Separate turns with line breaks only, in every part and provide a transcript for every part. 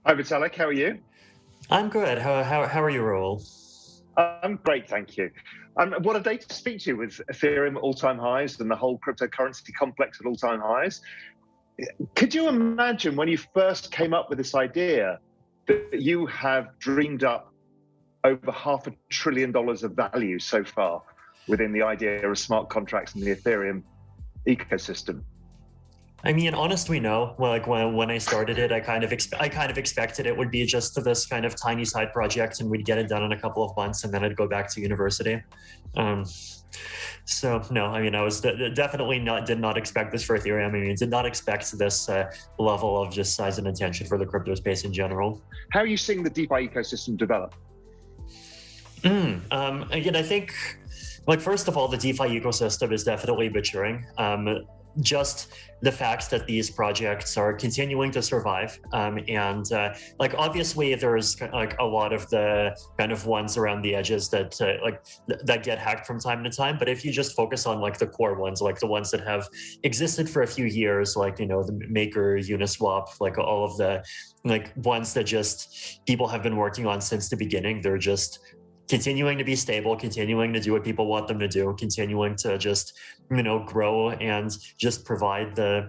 Hi, Vitalik. How are you?
I'm good. How are you, Raoul?
I'm great, thank you. What a day to speak to you with Ethereum at all-time highs and the whole cryptocurrency complex at all-time highs. Could you imagine when you first came up with this idea that you have dreamed up over $500 billion of value so far within the idea of smart contracts and the Ethereum ecosystem?
I mean, honestly, no. Well, like when I started it, I kind of expected it would be just this kind of tiny side project, and we'd get it done in a couple of months, and then I'd go back to university. Um, so no, I mean, I was definitely not did not expect this for Ethereum. I mean, did not expect this level of just size and attention for the crypto space in general.
How are you seeing the DeFi ecosystem develop?
Again, I think, like, first of all, the DeFi ecosystem is definitely maturing. Just the fact that these projects are continuing to survive, and like, obviously there's like a lot of the kind of ones around the edges that that get hacked from time to time. But if you just focus on like the core ones, like the ones that have existed for a few years, like, the Maker, Uniswap, like all of the like ones that just people have been working on since the beginning, they're just continuing to be stable, continuing to do what people want them to do, continuing to just, grow and just provide the,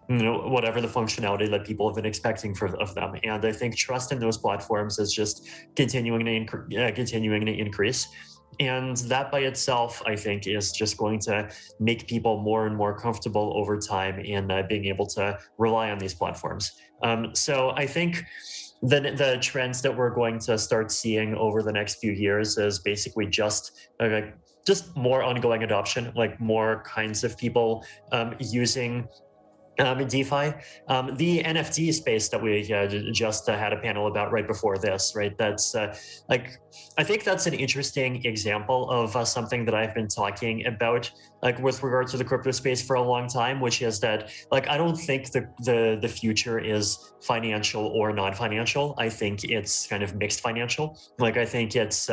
whatever the functionality that people have been expecting of them. And I think trust in those platforms is just continuing to increase. And that by itself, I think, is just going to make people more and more comfortable over time in being able to rely on these platforms. So I think the trends that we're going to start seeing over the next few years is basically just more ongoing adoption, like more kinds of people using DeFi. The NFT space that we just had a panel about right before this, right? That's like, I think that's an interesting example of something that I've been talking about, like with regard to the crypto space for a long time, which is that, like, I don't think the future is financial or non-financial. I think it's kind of mixed financial. Like, I think it's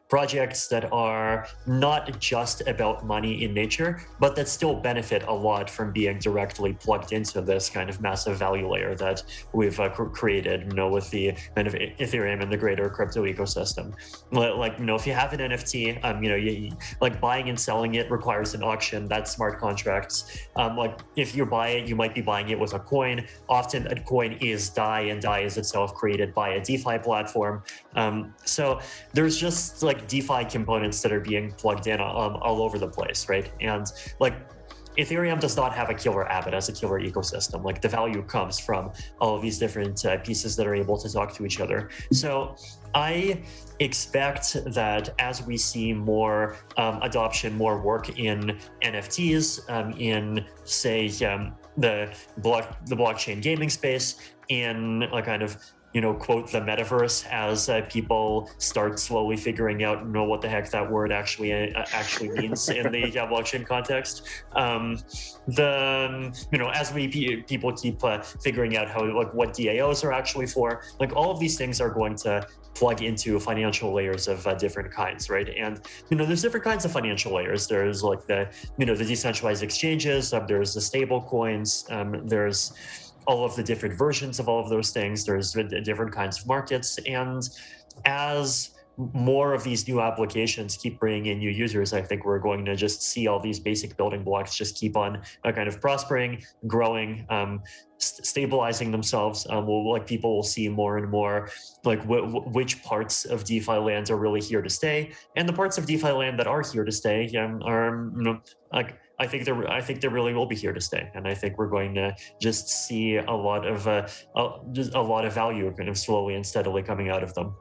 projects that are not just about money in nature, but that still benefit a lot from being directly plugged into this kind of massive value layer that we've created, with the kind of Ethereum and the greater crypto ecosystem. Like, if you have an NFT, like, buying and selling it requires an auction. That's smart contracts. Like, if you buy it, you might be buying it with a coin. Often a coin is DAI, and DAI is itself created by a DeFi platform. So there's just like DeFi components that are being plugged in all over the place, right? And like, Ethereum does not have a killer app. It has a killer ecosystem. Like, the value comes from all of these different pieces that are able to talk to each other. So I expect that as we see more adoption, more work in NFTs, in, say, the blockchain gaming space, in a kind of, quote, the metaverse, as people start slowly figuring out, what the heck that word actually means in the blockchain context. As people keep figuring out how, like, what DAOs are actually for, like, all of these things are going to plug into financial layers of different kinds, right? And there's different kinds of financial layers. There's like the decentralized exchanges. There's the stable coins. There's all of the different versions of all of those things. There's different kinds of markets. And as more of these new applications keep bringing in new users, I think we're going to just see all these basic building blocks just keep on kind of prospering, growing, stabilizing themselves. Like, people will see more and more, like, which parts of DeFi land are really here to stay, and the parts of DeFi land that are here to stay are, like, I think they really will be here to stay, and I think we're going to just see a lot of value kind of slowly and steadily coming out of them.